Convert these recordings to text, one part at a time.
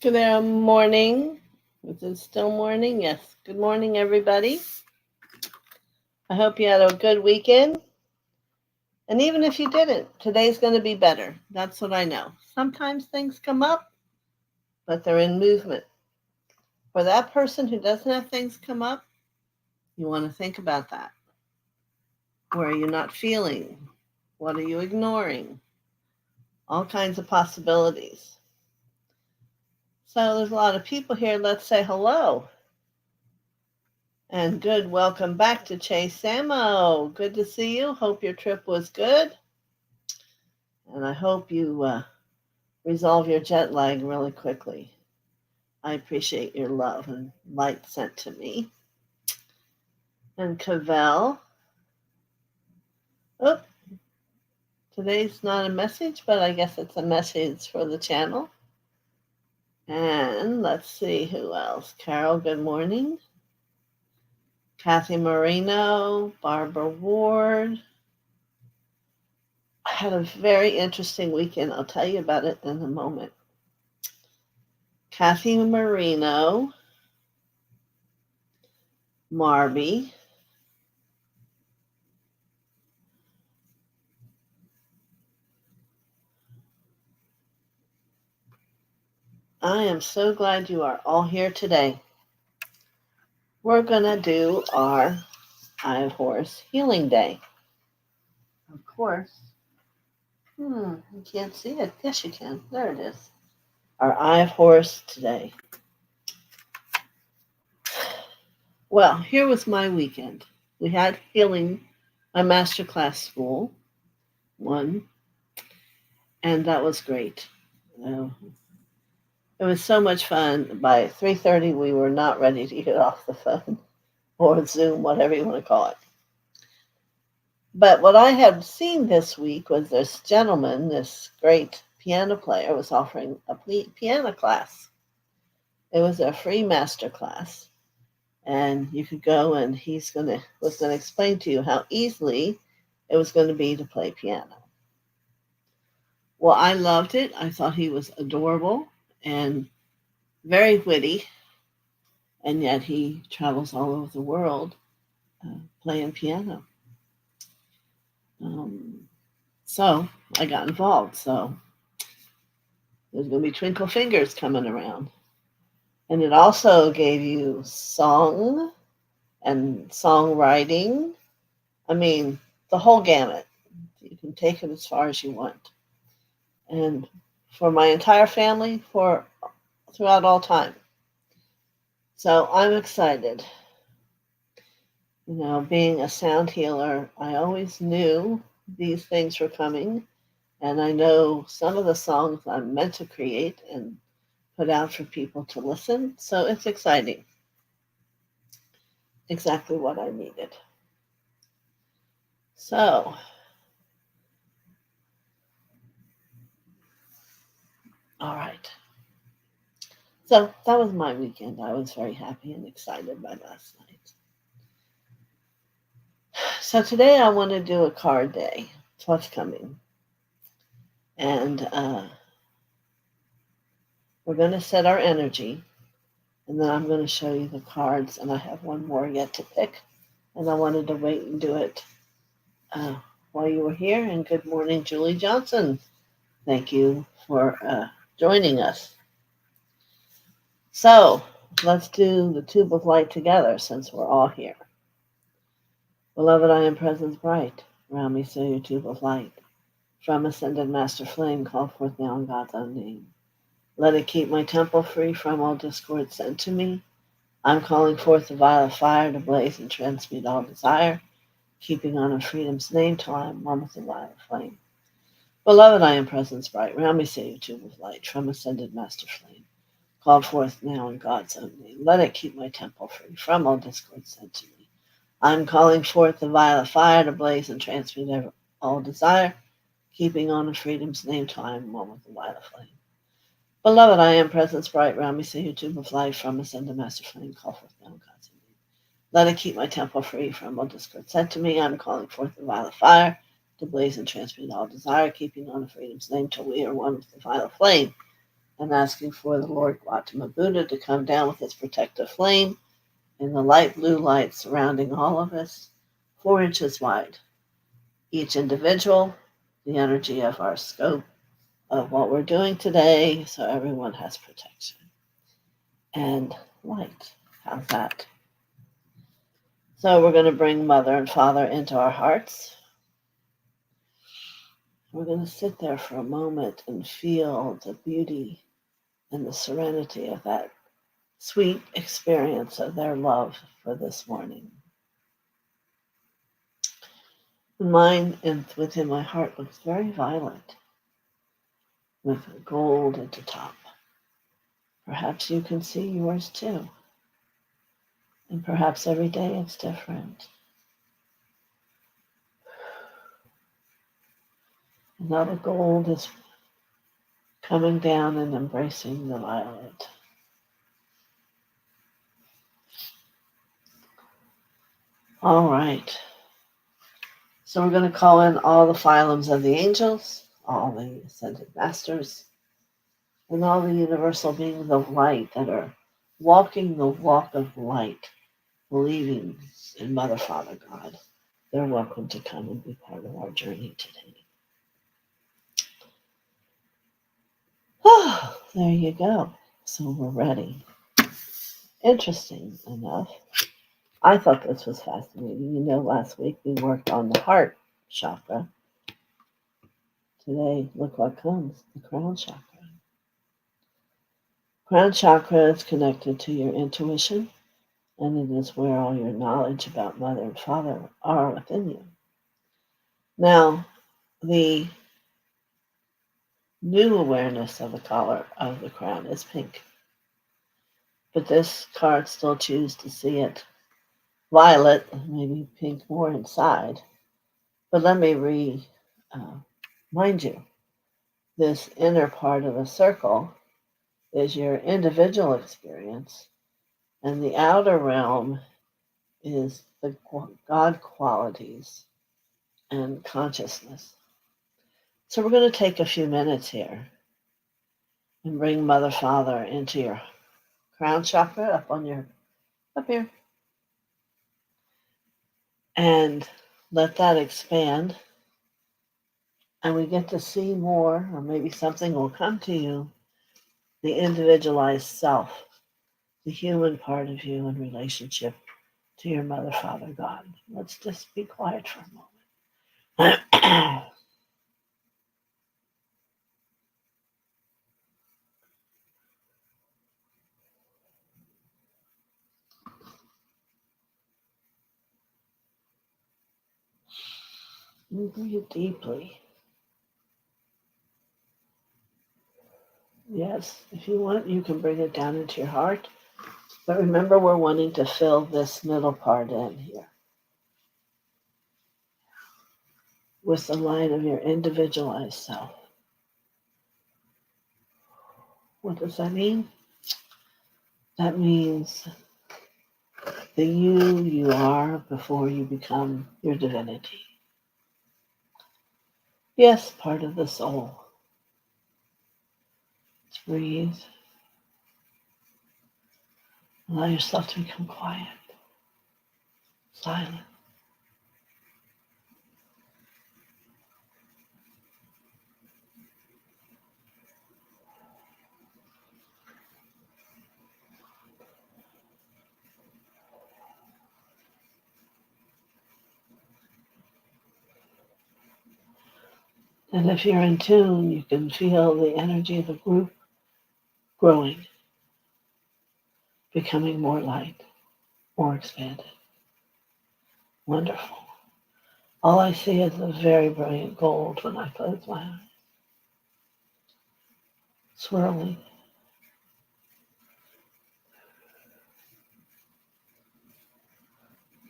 Good morning. Is it still morning? Yes. Good morning, everybody. I hope you had a good weekend. And even if you didn't, today's going to be better. That's what I know. Sometimes things come up, but they're in movement. For that person who doesn't have things come up, you want to think about that. Where are you not feeling? What are you ignoring? All kinds of possibilities. So there's a lot of people here. Let's say hello. And good, welcome back to Chase Samo. Good to see you. Hope your trip was good. And I hope you resolve your jet lag really quickly. I appreciate your love and light sent to me. And Cavell. Oh, today's not a message, but I guess it's a message for the channel. And let's see who else. Carol, good morning. Kathy Marino, Barbara Ward. I had a very interesting weekend. I'll tell you about it in a moment. Kathy Marino, Marby, I am so glad you are all here today. We're going to do our Eye of Horus Healing Day. Of course. You can't see it. Yes, you can. There it is. Our Eye of Horus today. Well, here was my weekend. We had healing, my masterclass school, one, and that was great. It was so much fun. By 3:30, we were not ready to get off the phone or Zoom, whatever you want to call it. But what I had seen this week was this gentleman, this great piano player, was offering a piano class. It was a free master class, and you could go, and was going to explain to you how easily it was going to be to play piano. Well, I loved it. I thought he was adorable and very witty, and yet he travels all over the world playing piano. So I got involved. So there's going to be Twinkle Fingers coming around. And it also gave you song and songwriting. I mean, the whole gamut. You can take it as far as you want. And for my entire family, throughout all time. So I'm excited. You know, being a sound healer, I always knew these things were coming. And I know some of the songs I'm meant to create and put out for people to listen. So it's exciting. Exactly what I needed. So, all right. So that was my weekend. I was very happy and excited by last night. So today I want to do a card day. It's what's coming. And we're going to set our energy. And then I'm going to show you the cards. And I have one more yet to pick. And I wanted to wait and do it while you were here. And good morning, Julie Johnson. Thank you for joining us. So let's do the tube of light together since we're all here. Beloved, I am presence bright. Around me so your tube of light. From ascended master flame, call forth now in God's own name. Let it keep my temple free from all discord sent to me. I'm calling forth the violet fire to blaze and transmute all desire, keeping on in freedom's name till I am one with the violet flame. Beloved, I am presence bright. Round me say your tube of light. From ascended master flame, called forth now in God's own name. Let it keep my temple free from all discord sent to me. I'm calling forth the violet fire to blaze and transmute all desire, keeping on in freedom's name till I am one with the violet flame. Beloved, I am presence bright. Round me say your tube of light. From ascended master flame, call forth now in God's own name. Let it keep my temple free from all discord sent to me. I'm calling forth the violet fire to blaze and transmute all desire, keeping on in freedom's name till we are one with the violet flame. and asking for the Lord Gautama Buddha to come down with his protective flame in the light blue light surrounding all of us, 4 inches wide. Each individual, the energy of our scope of what we're doing today, so everyone has protection. And light. How's that? So we're going to bring Mother and Father into our hearts. We're going to sit there for a moment and feel the beauty and the serenity of that sweet experience of their love for this morning. Mine and within my heart looks very violet with gold at the top. Perhaps you can see yours too. And perhaps every day it's different. And now the gold is coming down and embracing the violet. All right. So we're going to call in all the phylums of the angels, all the ascended masters, and all the universal beings of light that are walking the walk of light, believing in Mother, Father, God. They're welcome to come and be part of our journey today. Oh, there you go. So we're ready. Interesting enough. I thought this was fascinating. You know, last week we worked on the heart chakra. Today, look what comes, the crown chakra. Crown chakra is connected to your intuition, and it is where all your knowledge about Mother and Father are within you. Now, the new awareness of the color of the crown is pink. But this card still chooses to see it violet, maybe pink more inside. But let me remind you, this inner part of the circle is your individual experience, and the outer realm is the God qualities and consciousness. So we're going to take a few minutes here and bring Mother Father into your crown chakra up here, and let that expand. And we get to see more, or maybe something will come to you, the individualized self, the human part of you in relationship to your Mother, Father, God. Let's just be quiet for a moment. Breathe deeply. Yes, if you want, you can bring it down into your heart. But remember, we're wanting to fill this middle part in here with the light of your individualized self. What does that mean? That means the you are before you become your divinity. Yes, part of the soul. Let's breathe. Allow yourself to become quiet, silent. And if you're in tune, you can feel the energy of the group growing, becoming more light, more expanded. Wonderful. All I see is a very brilliant gold when I close my eyes. Swirling.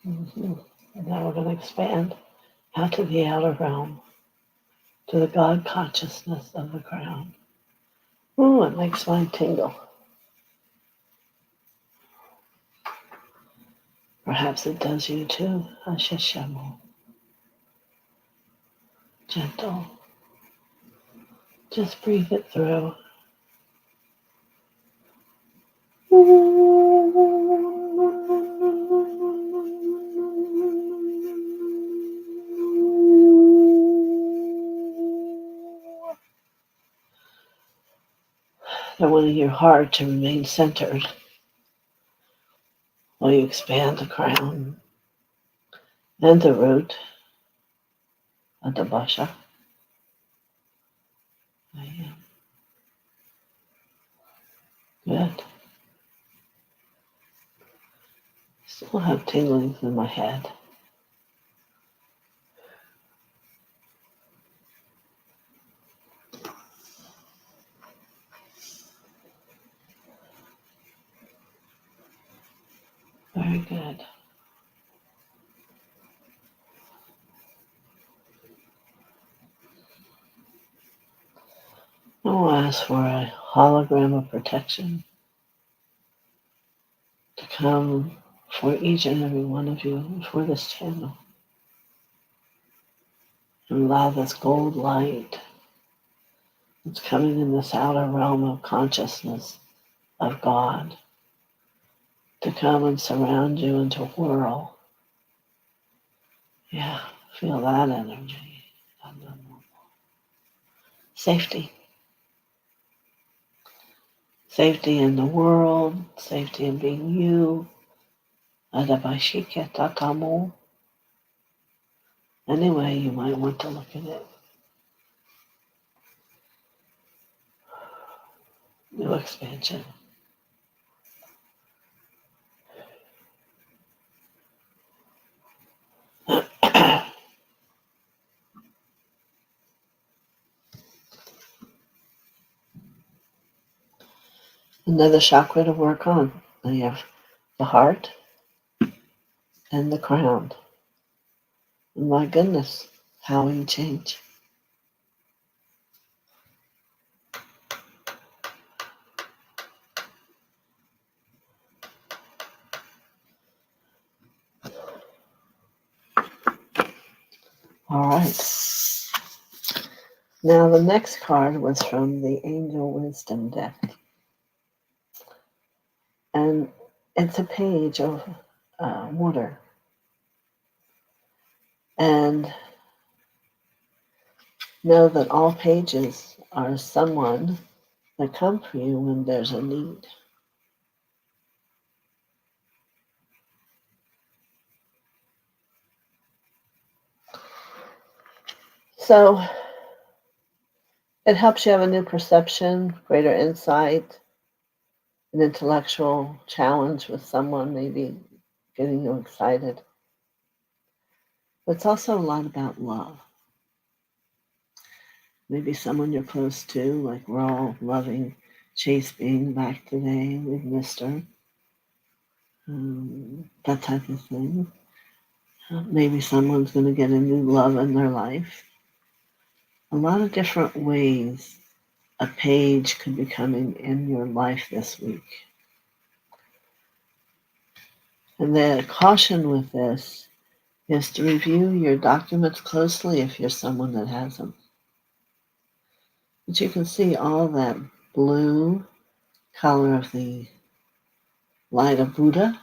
Mm-hmm. And now we're going to expand out to the outer realm, to the God consciousness of the crown. Ooh, it makes mine tingle. Perhaps it does you too. Ashashamo. Gentle. Just breathe it through. I want your heart to remain centered while you expand the crown and the root of the basha. Good. Still have tinglings in my head. Very good. I will ask for a hologram of protection to come for each and every one of you for this channel. And allow this gold light that's coming in this outer realm of consciousness of God to come and surround you and to whirl. Yeah, feel that energy. Safety. Safety in the world, safety in being you. Any way you might want to look at it. New expansion. Another chakra to work on. We have the heart and the crown. And my goodness, how will you change? All right. Now the next card was from the Angel Wisdom deck. And it's a page of water. And know that all pages are someone that come for you when there's a need. So it helps you have a new perception, greater insight, an intellectual challenge with someone, maybe getting you excited. But it's also a lot about love. Maybe someone you're close to, like we're all loving Chase being back today. We've missed her. That type of thing. Maybe someone's going to get a new love in their life. A lot of different ways a page could be coming in your life this week. And the caution with this is to review your documents closely if you're someone that has them. But you can see all that blue color of the light of Buddha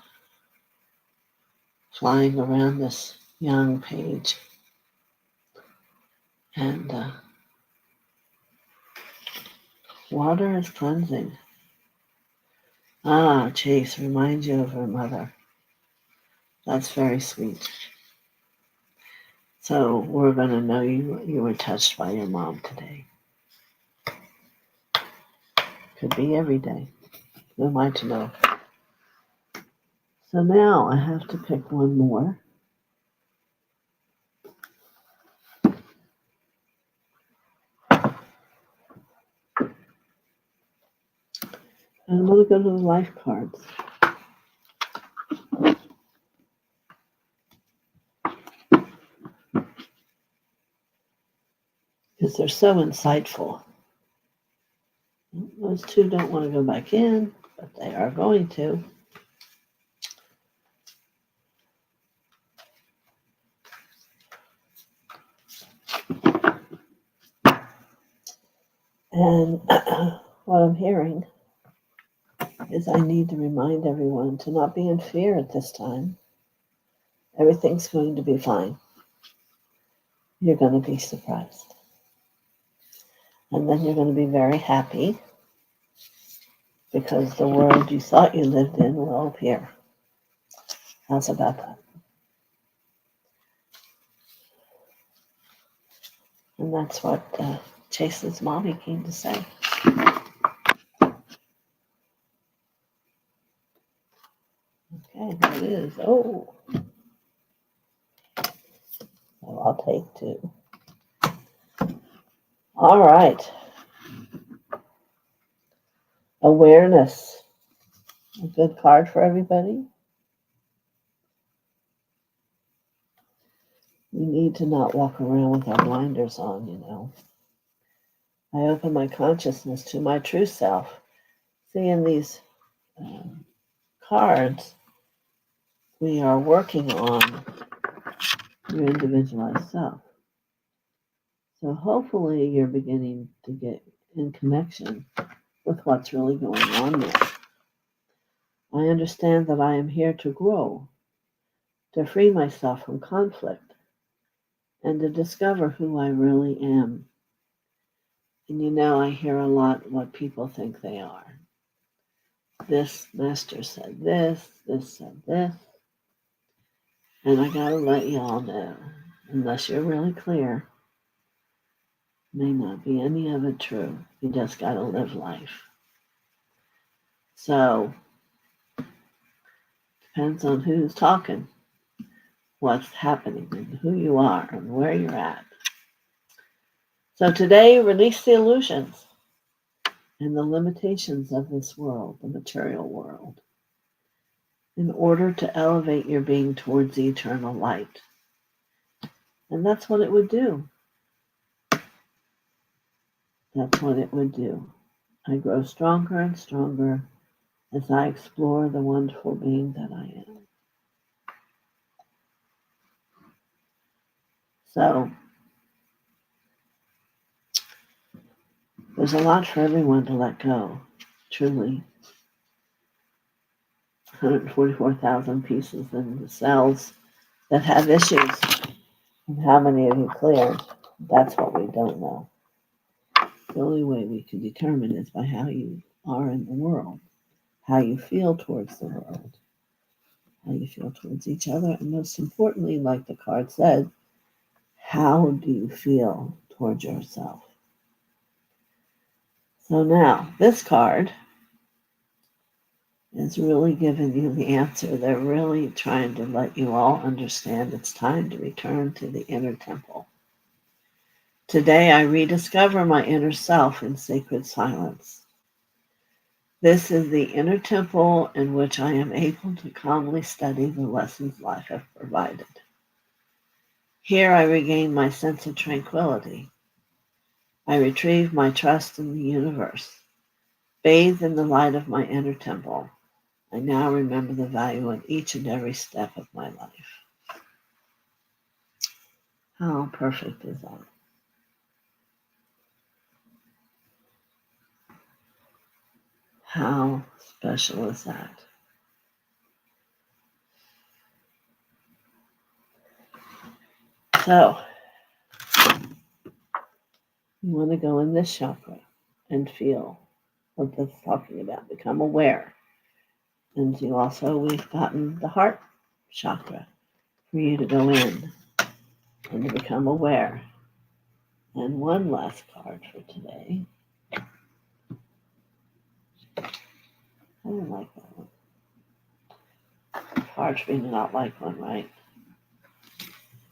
flying around this young page. And water is cleansing. Chase reminds you of her mother. That's very sweet. So we're going to know you were touched by your mom today. Could be every day. Who am I to know? So now I have to pick one more. And I'm going to go to the life cards. Because they're so insightful. Those two don't want to go back in, but they are going to. And what I'm hearing is I need to remind everyone to not be in fear at this time. Everything's going to be fine. You're going to be surprised. And then you're going to be very happy because the world you thought you lived in will appear. How's about that? And that's what Chase's mommy came to say. Okay, there it is. Oh, well, I'll take two. All right. Awareness. A good card for everybody. We need to not walk around with our blinders on, you know. I open my consciousness to my true self. See, in these cards, we are working on your individualized self. So hopefully you're beginning to get in connection with what's really going on there. I understand that I am here to grow, to free myself from conflict, and to discover who I really am. And you know, I hear a lot what people think they are. This master said this said this. And I gotta let y'all know, unless you're really clear, may not be any of it true. You just gotta live life. So, depends on who's talking, what's happening, and who you are, and where you're at. So today, release the illusions and the limitations of this world, the material world, in order to elevate your being towards the eternal light. And that's what it would do. That's what it would do. I grow stronger and stronger as I explore the wonderful being that I am. So, there's a lot for everyone to let go, truly. 144,000 pieces in the cells that have issues. And how many of you cleared? That's what we don't know. The only way we can determine is by how you are in the world, how you feel towards the world, how you feel towards each other, and most importantly, like the card said, how do you feel towards yourself? So now, this card is really giving you the answer. They're really trying to let you all understand it's time to return to the inner temple. Today, I rediscover my inner self in sacred silence. This is the inner temple in which I am able to calmly study the lessons life has provided. Here I regain my sense of tranquility. I retrieve my trust in the universe. Bathed in the light of my inner temple, I now remember the value of each and every step of my life. How perfect is that? How special is that? So, you want to go in this chakra and feel what that's talking about. Become aware. And we've gotten the heart chakra for you to go in and to become aware. And one last card for today. I don't like that one. Hard for me to not like one, right?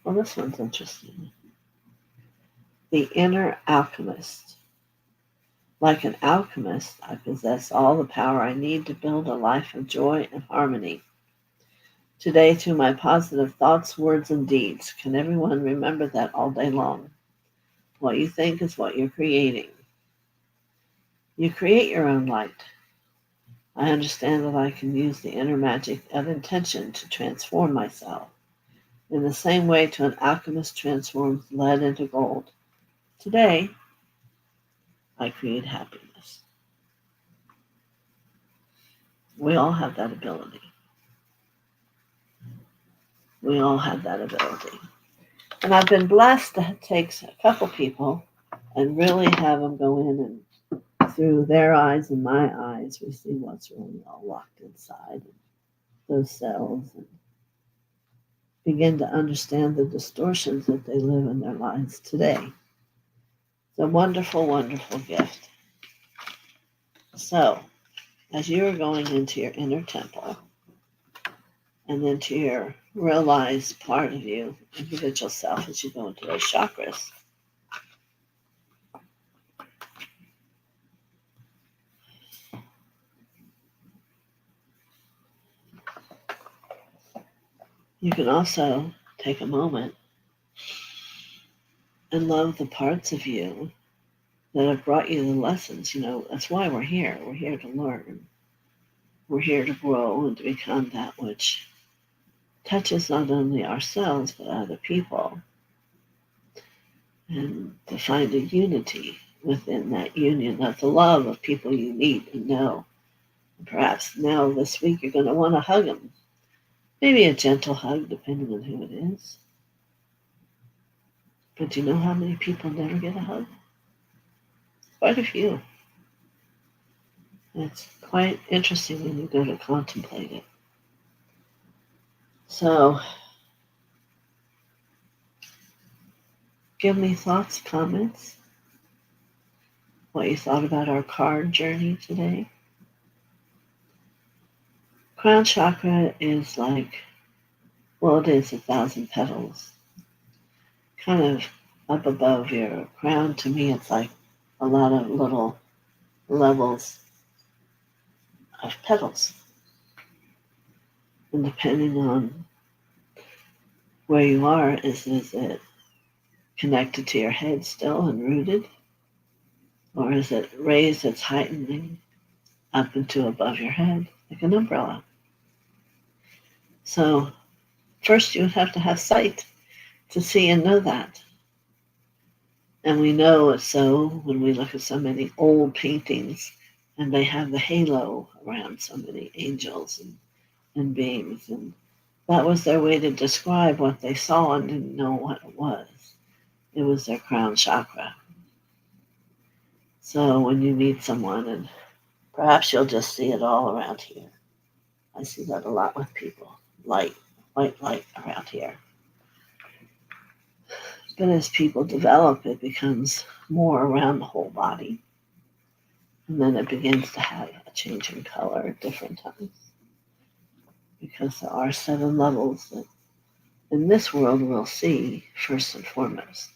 Well, this one's interesting. The inner alchemist. Like an alchemist, I possess all the power I need to build a life of joy and harmony. Today, through my positive thoughts, words, and deeds, can everyone remember that all day long? What you think is what you're creating. You create your own light. I understand that I can use the inner magic of intention to transform myself. In the same way an alchemist transforms lead into gold. Today, I create happiness. We all have that ability. We all have that ability. And I've been blessed to take a couple people and really have them go in and through their eyes and my eyes, we see what's really all locked inside those cells and begin to understand the distortions that they live in their lives today. It's a wonderful, wonderful gift. So, as you are going into your inner temple and into your realized part of you, individual self, as you go into those chakras, you can also take a moment and love the parts of you that have brought you the lessons. That's why we're here. We're here to learn. We're here to grow and to become that which touches not only ourselves but other people, and to find a unity within that union of the love of people you meet and know. And perhaps now this week you're going to want to hug them. Maybe a gentle hug, depending on who it is. But do you know how many people never get a hug? Quite a few. And it's quite interesting when you go to contemplate it. So, give me thoughts, comments, what you thought about our card journey today. Crown chakra is like, well, it is 1,000 petals. Kind of up above your crown. To me, it's like a lot of little levels of petals. And depending on where you are, is it connected to your head still and rooted? Or is it raised, it's heightening up into above your head, like an umbrella? So first you would have to have sight to see and know that. And we know it's so when we look at so many old paintings and they have the halo around so many angels and beings. And that was their way to describe what they saw and didn't know what it was. It was their crown chakra. So when you meet someone, and perhaps you'll just see it all around here. I see that a lot with people. Light, white light around here. But as people develop, it becomes more around the whole body. And then it begins to have a change in color at different times. Because there are 7 levels that in this world we'll see first and foremost.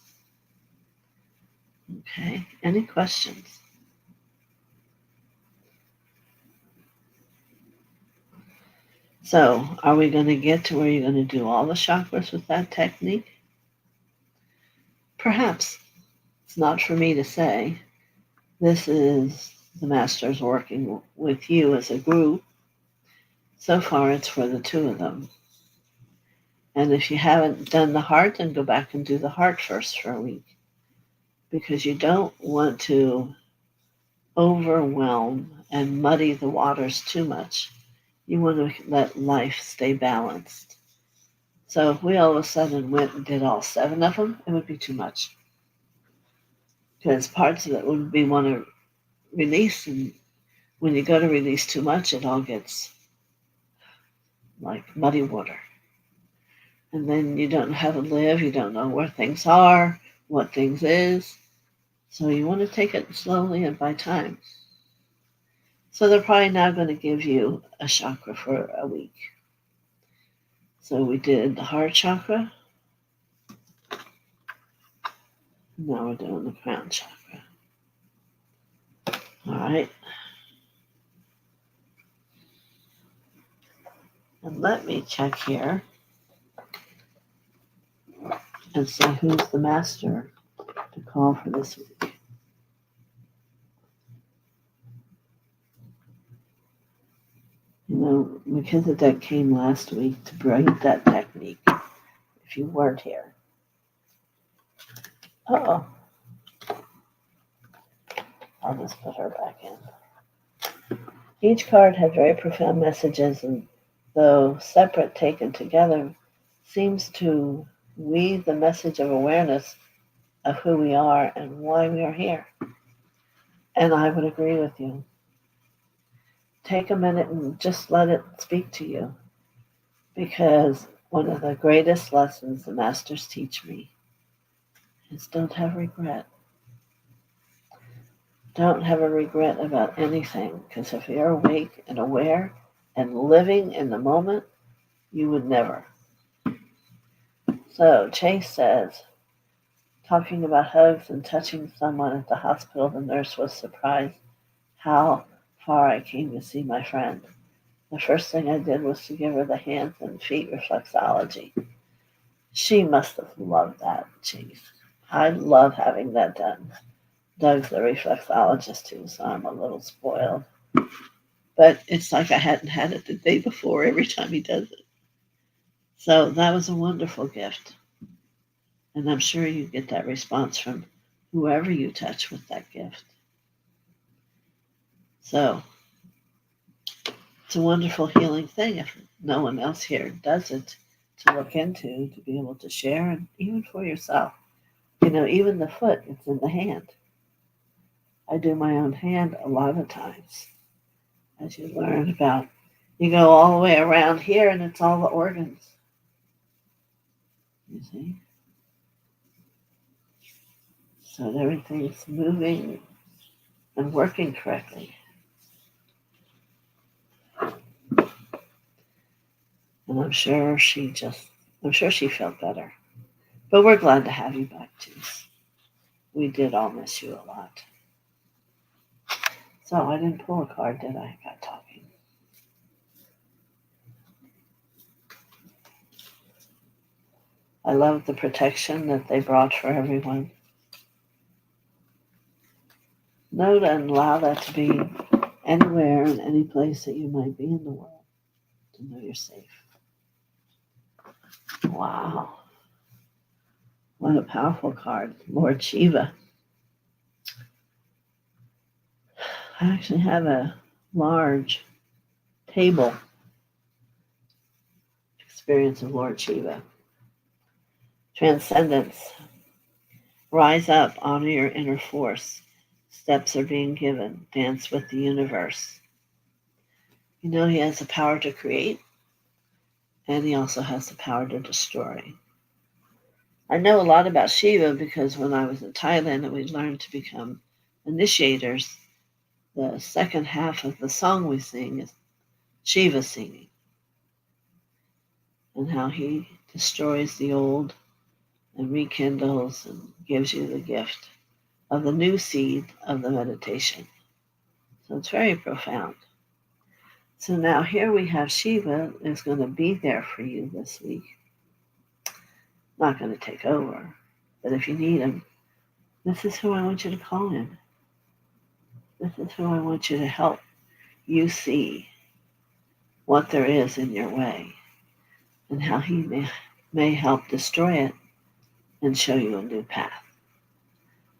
Okay, any questions? So, are we going to get to where you're going to do all the chakras with that technique? Perhaps. It's not for me to say. This is the masters working with you as a group. So far, it's for the 2 of them. And if you haven't done the heart, then go back and do the heart first for a week. Because you don't want to overwhelm and muddy the waters too much. You want to let life stay balanced. So if we all of a sudden went and did all 7 of them, it would be too much. Because parts of it would be want to release, and when you go to release too much, it all gets like muddy water. And then you don't know how to live, you don't know where things are, what things is. So you want to take it slowly and by time. So they're probably now going to give you a chakra for a week. So we did the heart chakra. Now we're doing the crown chakra. All right. And let me check here and see who's the master to call for this week. Melchizedek came last week to bring that technique, if you weren't here. Uh-oh. I'll just put her back in. Each card had very profound messages, and though separate, taken together, seems to weave the message of awareness of who we are and why we are here. And I would agree with you. Take a minute and just let it speak to you. Because one of the greatest lessons the masters teach me is don't have regret. Don't have a regret about anything. Because if you're awake and aware and living in the moment, you would never. So Chase says, talking about hugs and touching someone at the hospital, the nurse was surprised how far I came to see my friend. The first thing I did was to give her the hands and feet reflexology. She must have loved that. Jeez. I love having that done. Doug's the reflexologist too, so I'm a little spoiled. But it's like I hadn't had it the day before every time he does it. So that was a wonderful gift. And I'm sure you get that response from whoever you touch with that gift. So it's a wonderful healing thing if no one else here does it to look into, to be able to share, and even for yourself. Even the foot, it's in the hand. I do my own hand a lot of times, as you learn about. You go all the way around here, and it's all the organs. You see? So that everything's moving and working correctly. And I'm sure she felt better. But we're glad to have you back, too. We did all miss you a lot. So I didn't pull a card, did I? I got talking. I love the protection that they brought for everyone. Know and allow that to be anywhere and any place that you might be in the world, to know you're safe. Wow. What a powerful card. Lord Shiva. I actually have a large table experience of Lord Shiva. Transcendence. Rise up, honor your inner force. Steps are being given. Dance with the universe. He has the power to create, and he also has the power to destroy. I know a lot about Shiva because when I was in Thailand and we learned to become initiators, the second half of the song we sing is Shiva singing, and how he destroys the old and rekindles and gives you the gift of the new seed of the meditation. So it's very profound. So now here we have Shiva is going to be there for you this week. Not going to take over, but if you need him, this is who I want you to call him. This is who I want you to help you see what there is in your way and how he may help destroy it and show you a new path.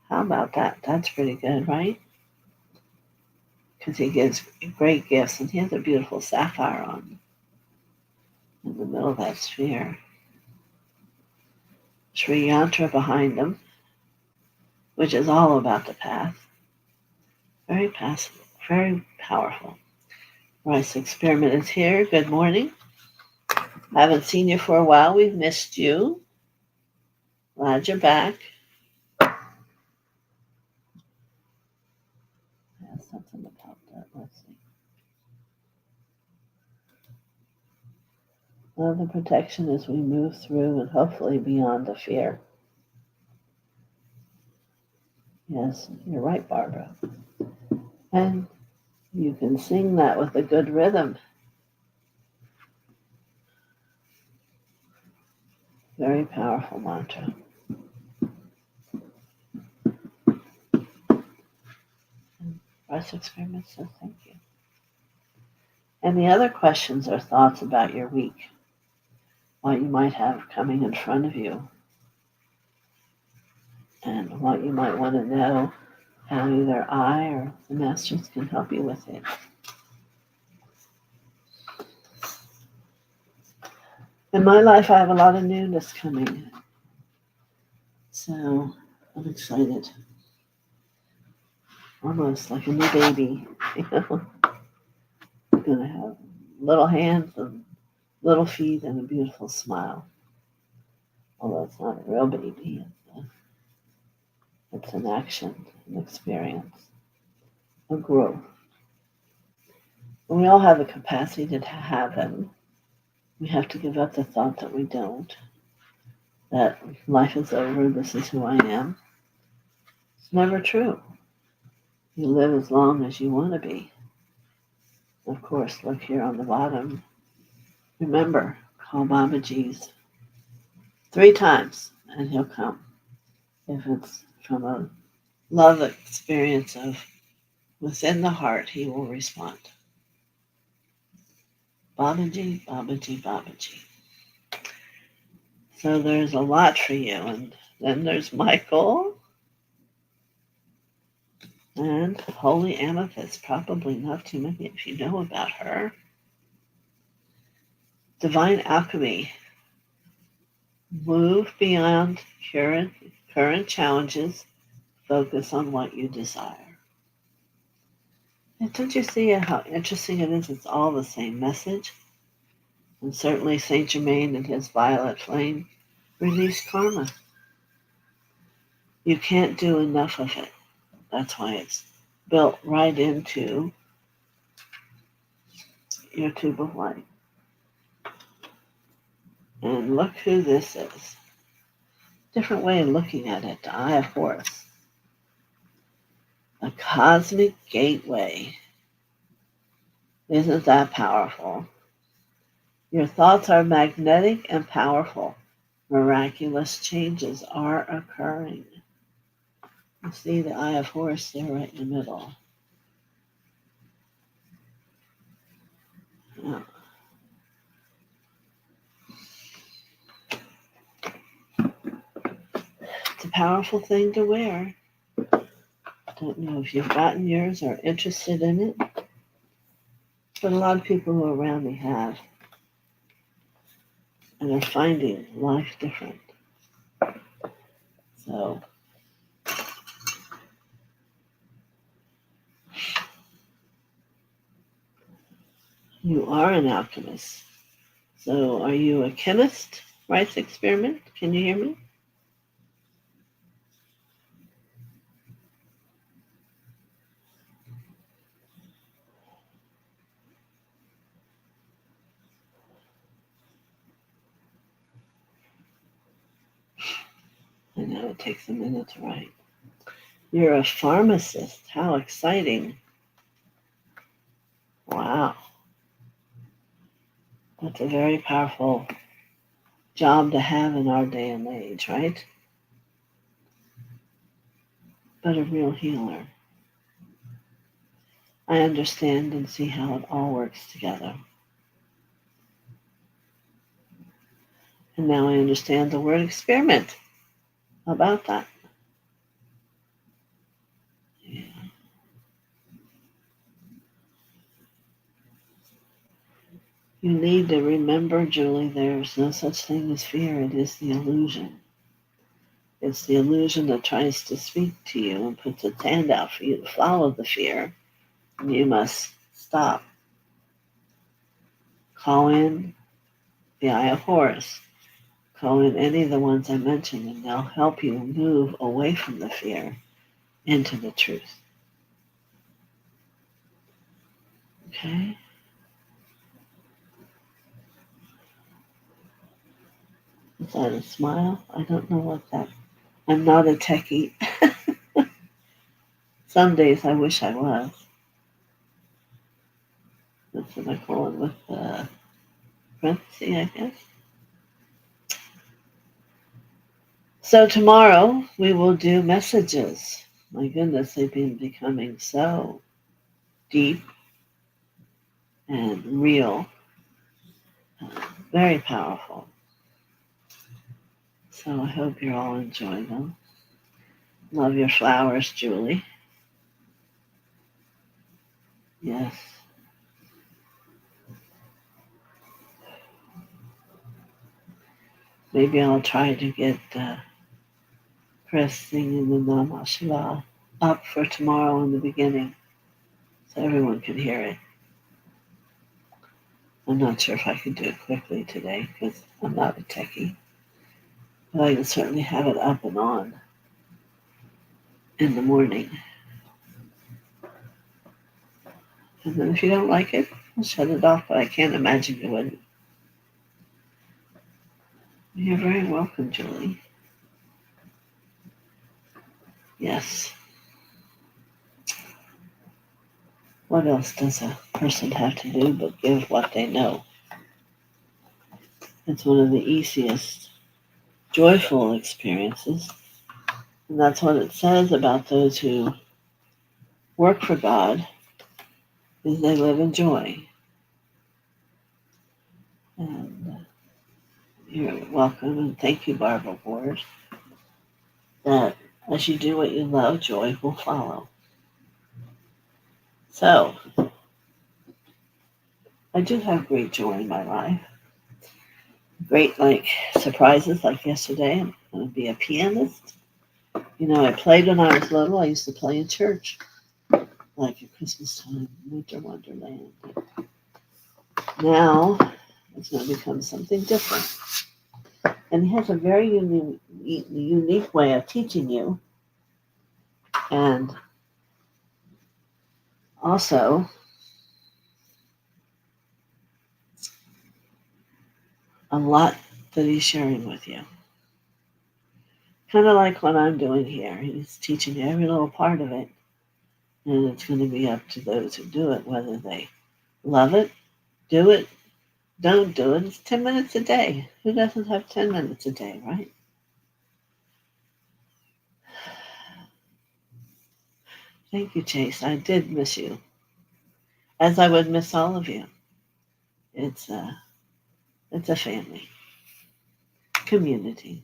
How about that? That's pretty good, right? Because he gives great gifts, and he has a beautiful sapphire on in the middle of that sphere. Sri Yantra behind him, which is all about the path. Very passive, very powerful. Rice Experiment is here. Good morning. I haven't seen you for a while. We've missed you. Glad you're back. There's something about that. Let's see. Love and protection as we move through and hopefully beyond the fear. Yes, you're right, Barbara. And you can sing that with a good rhythm. Very powerful mantra. And Rice Experiment says thank you. And the other questions or thoughts about your week, what you might have coming in front of you, and what you might want to know, how either I or the masters can help you with it. In my life, I have a lot of newness coming, so I'm excited. almost like a new baby. You know, you're going to have little hands and little feet and a beautiful smile. Although it's not a real baby, it's an action, an experience, a growth. And we all have the capacity to have them. We have to give up the thought that we don't, that life is over, this is who I am. It's never true. You live as long as you want to be. Of course, look here on the bottom. Remember, call Babaji's 3 times and he'll come. If it's from a love experience of within the heart, he will respond. Babaji, Babaji, Babaji. So there's a lot for you. And then there's Michael and Holy Amethyst. Probably not too many if you know about her. Divine Alchemy. Move beyond current challenges. Focus on what you desire. And don't you see how interesting it is? It's all the same message. And certainly Saint Germain and his violet flame release karma. You can't do enough of it. That's why it's built right into your tube of light. And look who this is. Different way of looking at it. The Eye of Horus. A cosmic gateway. Isn't that powerful? Your thoughts are magnetic and powerful. Miraculous changes are occurring. You see the Eye of Horus there right in the middle. Yeah. It's a powerful thing to wear. I don't know if you've gotten yours or interested in it, but a lot of people who are around me have and are finding life different. So you are an alchemist. So are you a chemist? Rice experiment? Can you hear me? I know it takes a minute to write. You're a pharmacist. How exciting. Wow. That's a very powerful job to have in our day and age, right? But a real healer. I understand and see how it all works together. And now I understand the word experiment. How about that? Yeah. You need to remember, Julie, there's no such thing as fear. It is the illusion. It's the illusion that tries to speak to you and puts its hand out for you to follow the fear. And you must stop. Call in the Eye of Horus. Call in any of the ones I mentioned, and they'll help you move away from the fear into the truth. Okay? Is that a smile? I don't know what that. I'm not a techie. Some days I wish I was. That's what I call it with parenthesis, I guess. So tomorrow we will do messages. My goodness, they've been becoming so deep and real, very powerful. So I hope you all enjoy them. Love your flowers, Julie. Yes. Maybe I'll try to get Chris singing the Namah Shiva. up for tomorrow in the beginning so everyone can hear it. I'm not sure if I can do it quickly today because I'm not a techie, but I can certainly have it up and on in the morning. And then if you don't like it, I'll shut it off, but I can't imagine you wouldn't. You're very welcome, Julie. Yes. What else does a person have to do but give what they know? It's one of the easiest, joyful experiences. And that's what it says about those who work for God, is they live in joy. And you're welcome, and thank you, Barbara Ward, that as you do what you love, joy will follow. So, I do have great joy in my life. Great, surprises, like yesterday. I'm going to be a pianist. You know, I played when I was little. I used to play in church, like at Christmas time, Winter Wonderland. Now, it's going to become something different. And he has a very unique way of teaching you. And also, a lot that he's sharing with you. Kind of like what I'm doing here. He's teaching you every little part of it. And it's going to be up to those who do it, whether they love it, do it, don't do it. It's 10 minutes a day. Who doesn't have 10 minutes a day, right? Thank you, Chase. I did miss you, as I would miss all of you. It's a family, community,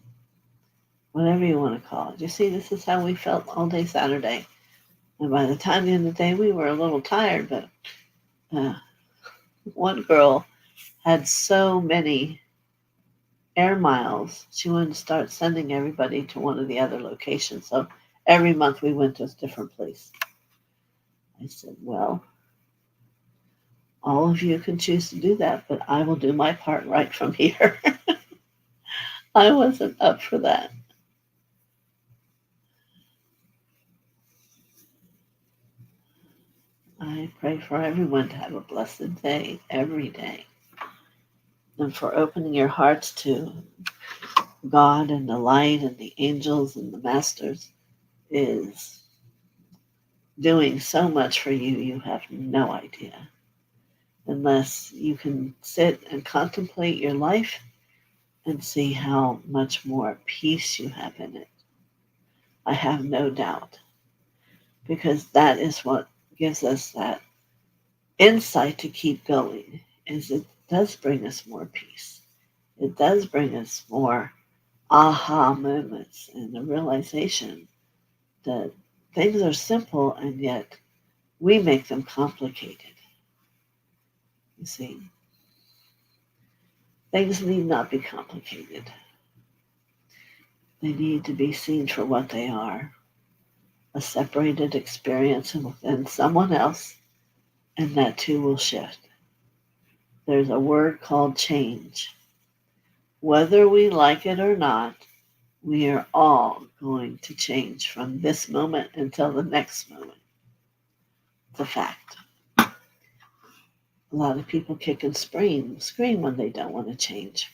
whatever you want to call it. You see, this is how we felt all day Saturday. And by the time the end of the day, we were a little tired, but one girl had so many air miles, she wanted to start sending everybody to one of the other locations. So every month we went to a different place. I said, well, all of you can choose to do that, but I will do my part right from here. I wasn't up for that. I pray for everyone to have a blessed day every day, and for opening your hearts to God and the light and the angels and the masters is doing so much for you, you have no idea. Unless you can sit and contemplate your life and see how much more peace you have in it. I have no doubt, because that is what gives us that insight to keep going, is it does bring us more peace. It does bring us more aha moments and the realization that things are simple and yet we make them complicated. You see, things need not be complicated. They need to be seen for what they are, a separated experience within someone else, and that too will shift. There's a word called change. Whether we like it or not, we are all going to change from this moment until the next moment. It's a fact. A lot of people kick and scream when they don't want to change.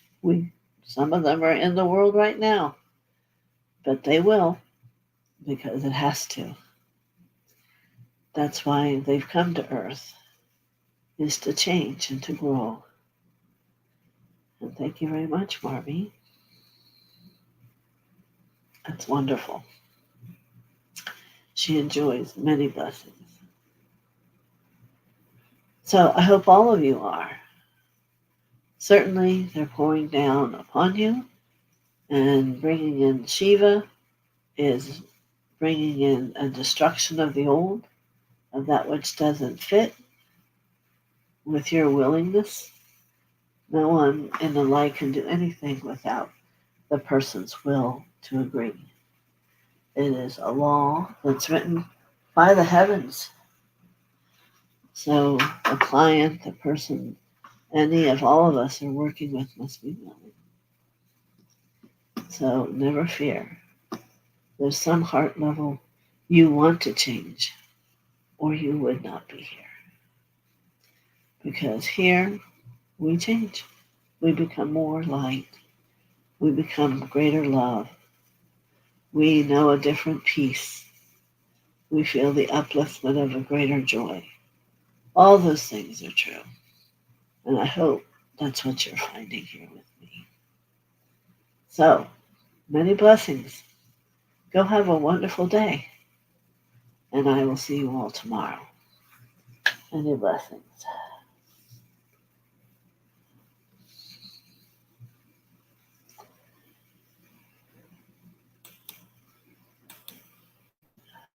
Some of them are in the world right now, but they will, because it has to. That's why they've come to Earth, is to change and to grow. And thank you very much, Marby. That's wonderful. She enjoys many blessings. So I hope all of you are. Certainly, they're pouring down upon you, and bringing in Shiva is bringing in a destruction of the old, of that which doesn't fit with your willingness. No one in the light can do anything without the person's will to agree. It is a law that's written by the heavens. So the client, the person, any of all of us are working with must be willing. So never fear. There's some heart level you want to change, or you would not be here. Because here we change. We become more light. We become greater love. We know a different peace. We feel the upliftment of a greater joy. All those things are true. And I hope that's what you're finding here with me. So, many blessings. Go have a wonderful day. And I will see you all tomorrow. Many blessings.